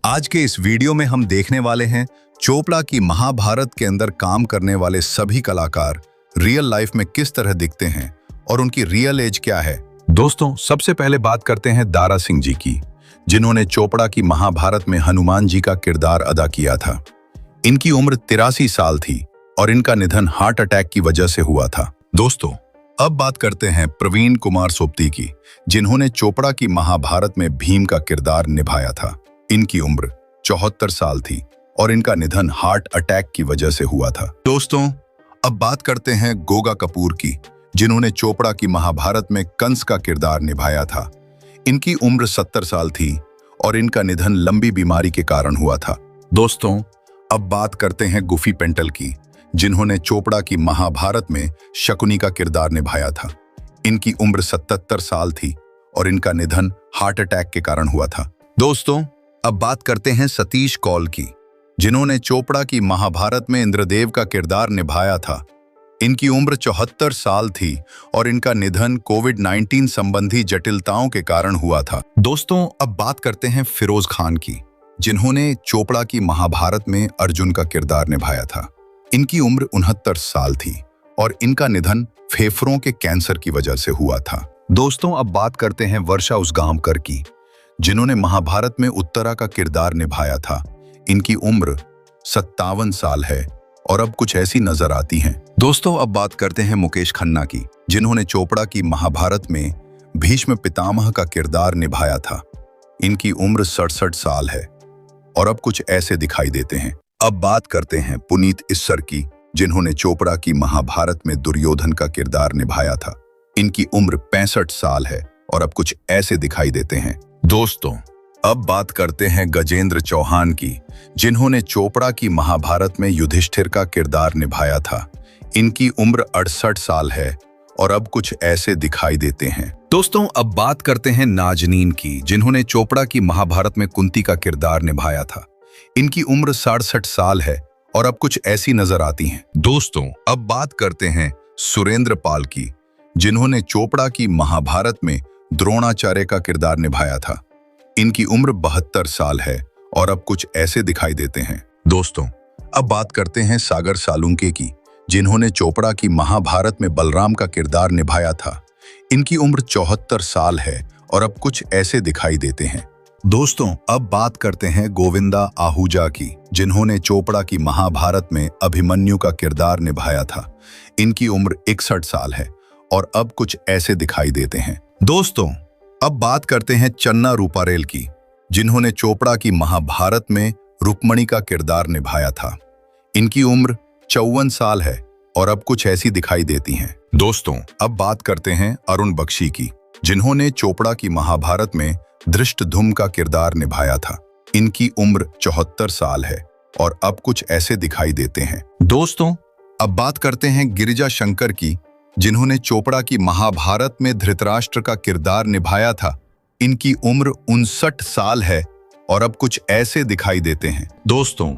आज के इस वीडियो में हम देखने वाले हैं चोपड़ा की महाभारत के अंदर काम करने वाले सभी कलाकार रियल लाइफ में किस तरह दिखते हैं और उनकी रियल एज क्या है। दोस्तों, सबसे पहले बात करते हैं दारा सिंह जी की, जिन्होंने चोपड़ा की महाभारत में हनुमान जी का किरदार अदा किया था। इनकी उम्र 83 साल थी और इनका निधन हार्ट अटैक की वजह से हुआ था। दोस्तों, अब बात करते हैं प्रवीण कुमार सोपती की, जिन्होंने चोपड़ा की महाभारत में भीम का किरदार निभाया था। इनकी उम्र 74 साल थी और इनका निधन हार्ट अटैक की वजह से हुआ था। दोस्तों, अब बात करते हैं गोगा कपूर की, जिन्होंने चोपड़ा की महाभारत में कंस का किरदार निभाया था। इनकी उम्र 70 साल थी और इनका निधन लंबी बीमारी के कारण हुआ था। दोस्तों, अब बात करते हैं गुफी पेंटल की, जिन्होंने चोपड़ा की महाभारत में शकुनी का किरदार निभाया था। इनकी उम्र 77 साल थी और इनका निधन हार्ट अटैक के कारण हुआ था। दोस्तों, अब बात करते हैं सतीश कौल की, जिन्होंने चोपड़ा की महाभारत में इंद्रदेव का किरदार निभाया था। इनकी उम्र 74 साल थी और इनका निधन कोविड-19 संबंधी जटिलताओं के कारण हुआ था। दोस्तों, अब बात करते हैं फिरोज खान की, जिन्होंने चोपड़ा की महाभारत में अर्जुन का किरदार निभाया था। इनकी उम्र 69 साल थी और इनका निधन फेफड़ों के कैंसर की वजह से हुआ था। दोस्तों, अब बात करते हैं वर्षा उसगांवकर की, जिन्होंने महाभारत में उत्तरा का किरदार निभाया था। इनकी उम्र 57 साल है और अब कुछ ऐसी नजर आती हैं। दोस्तों, अब बात करते हैं मुकेश खन्ना की, जिन्होंने चोपड़ा की महाभारत में भीष्म पितामह का किरदार निभाया था। इनकी उम्र 67 साल है और अब कुछ ऐसे दिखाई देते हैं। अब बात करते हैं पुनीत इस्सर की, जिन्होंने चोपड़ा की महाभारत में दुर्योधन का किरदार निभाया था। इनकी उम्र 65 साल है और अब कुछ ऐसे दिखाई देते हैं। दोस्तों, अब बात करते हैं गजेंद्र चौहान की, जिन्होंने चोपड़ा की महाभारत में युधिष्ठिर का किरदार निभाया था। इनकी उम्र 68 साल है और अब कुछ ऐसे दिखाई देते हैं। दोस्तों, अब बात करते हैं नाजनीन की, जिन्होंने चोपड़ा की महाभारत में कुंती का किरदार निभाया था। इनकी उम्र 67 साल है और अब कुछ ऐसी नजर आती हैं। दोस्तों, अब बात करते हैं सुरेंद्र पाल की, जिन्होंने चोपड़ा की महाभारत में द्रोणाचार्य का किरदार निभाया था। इनकी उम्र 72 साल है और अब कुछ ऐसे दिखाई देते हैं। दोस्तों, अब बात करते हैं सागर सालुंके की, जिन्होंने चोपड़ा की महाभारत में बलराम का किरदार निभाया था। इनकी उम्र 74 साल है और अब कुछ ऐसे दिखाई देते हैं। दोस्तों, अब बात करते हैं गोविंदा आहूजा की, जिन्होंने चोपड़ा की महाभारत में अभिमन्यु का किरदार निभाया था। इनकी उम्र 61 साल है और अब कुछ ऐसे दिखाई देते हैं। दोस्तों, अब बात करते हैं चन्ना रूपारेल की, जिन्होंने चोपड़ा की महाभारत में रुक्मणी का किरदार निभाया था। इनकी उम्र 54 साल है और अब कुछ ऐसी दिखाई देती हैं। दोस्तों, अब बात करते हैं अरुण बख्शी की, जिन्होंने चोपड़ा की महाभारत में धृष्टद्युम्न का किरदार निभाया था। इनकी उम्र 74 साल है और अब कुछ ऐसे दिखाई देते हैं। दोस्तों, अब बात करते हैं गिरिजा शंकर की, जिन्होंने चोपड़ा की महाभारत में धृतराष्ट्र का किरदार निभाया था। इनकी उम्र 59 साल है और अब कुछ ऐसे दिखाई देते हैं। दोस्तों,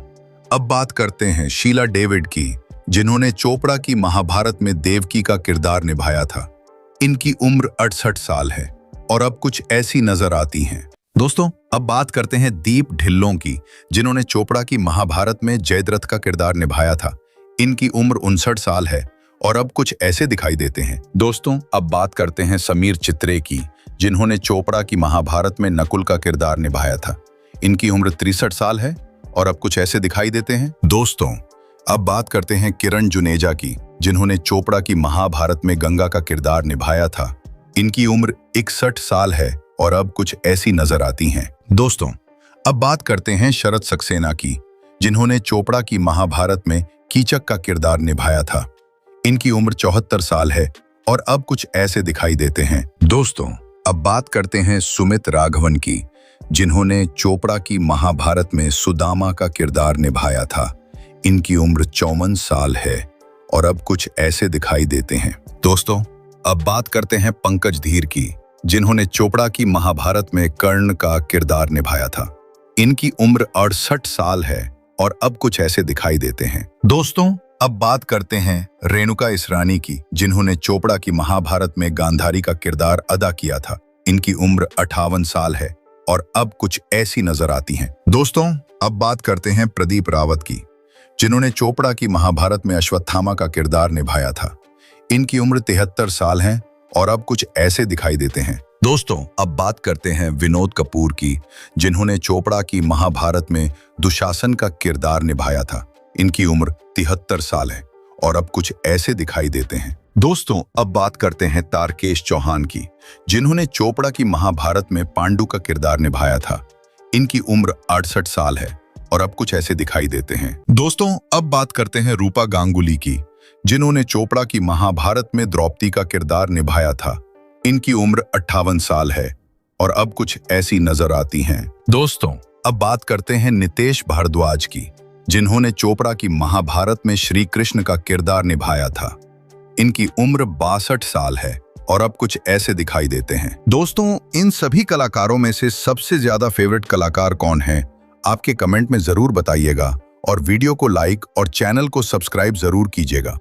अब बात करते हैं शीला डेविड की, जिन्होंने चोपड़ा की महाभारत में देवकी का किरदार निभाया था। इनकी उम्र 68 साल है और अब कुछ ऐसी नजर आती हैं। दोस्तों, अब बात करते हैं दीप ढिल्लों की, जिन्होंने चोपड़ा की महाभारत में जयद्रथ का किरदार निभाया था। इनकी उम्र 59 साल है और अब कुछ ऐसे दिखाई देते हैं। दोस्तों, अब बात करते हैं समीर चित्रे की, जिन्होंने चोपड़ा की महाभारत में नकुल का किरदार निभाया था। इनकी उम्र 63 साल है और अब कुछ ऐसे दिखाई देते हैं। दोस्तों, अब बात करते हैं किरण जुनेजा की, जिन्होंने चोपड़ा की महाभारत में गंगा का किरदार निभाया था। इनकी उम्र 61 साल है और अब कुछ ऐसी नजर आती हैं। दोस्तों, अब बात करते हैं शरद सक्सेना की, जिन्होंने चोपड़ा की महाभारत में कीचक का किरदार निभाया था। इनकी उम्र 74 साल है और अब कुछ ऐसे दिखाई देते हैं। दोस्तों, अब बात करते हैं सुमित राघवन की, जिन्होंने चोपड़ा की महाभारत में सुदामा का किरदार निभाया था। इनकी उम्र 54 साल है और अब कुछ ऐसे दिखाई देते हैं। दोस्तों, अब बात करते हैं पंकज धीर की, जिन्होंने चोपड़ा की महाभारत में कर्ण का किरदार निभाया था। इनकी उम्र 68 साल है और अब कुछ ऐसे दिखाई देते हैं। दोस्तों, अब बात करते हैं रेणुका इसरानी की, जिन्होंने चोपड़ा की महाभारत में गांधारी का किरदार अदा किया था। इनकी उम्र 58 साल है और अब कुछ ऐसी नजर आती हैं। दोस्तों, अब बात करते हैं प्रदीप रावत की, जिन्होंने चोपड़ा की महाभारत में अश्वत्थामा का किरदार निभाया था। इनकी उम्र 73 साल है और अब कुछ ऐसे दिखाई देते हैं। दोस्तों, अब बात करते हैं विनोद कपूर की, जिन्होंने चोपड़ा की महाभारत में दुशासन का किरदार निभाया था। इनकी उम्र 73 साल है और अब कुछ ऐसे दिखाई देते हैं। दोस्तों, अब बात करते हैं तारकेश चौहान की, जिन्होंने चोपड़ा की महाभारत में पांडु का किरदार निभाया था। इनकी उम्र 68 साल है और अब कुछ ऐसे दिखाई देते हैं। दोस्तों, अब बात करते हैं रूपा गांगुली की, जिन्होंने चोपड़ा की महाभारत में द्रौपदी का किरदार निभाया था। इनकी उम्र 58 साल है और अब कुछ ऐसी नजर आती हैं। दोस्तों, अब बात करते हैं नितेश भारद्वाज की, जिन्होंने चोपड़ा की महाभारत में श्री कृष्ण का किरदार निभाया था। इनकी उम्र 62 साल है और अब कुछ ऐसे दिखाई देते हैं। दोस्तों, इन सभी कलाकारों में से सबसे ज्यादा फेवरेट कलाकार कौन है, आपके कमेंट में जरूर बताइएगा और वीडियो को लाइक और चैनल को सब्सक्राइब जरूर कीजिएगा।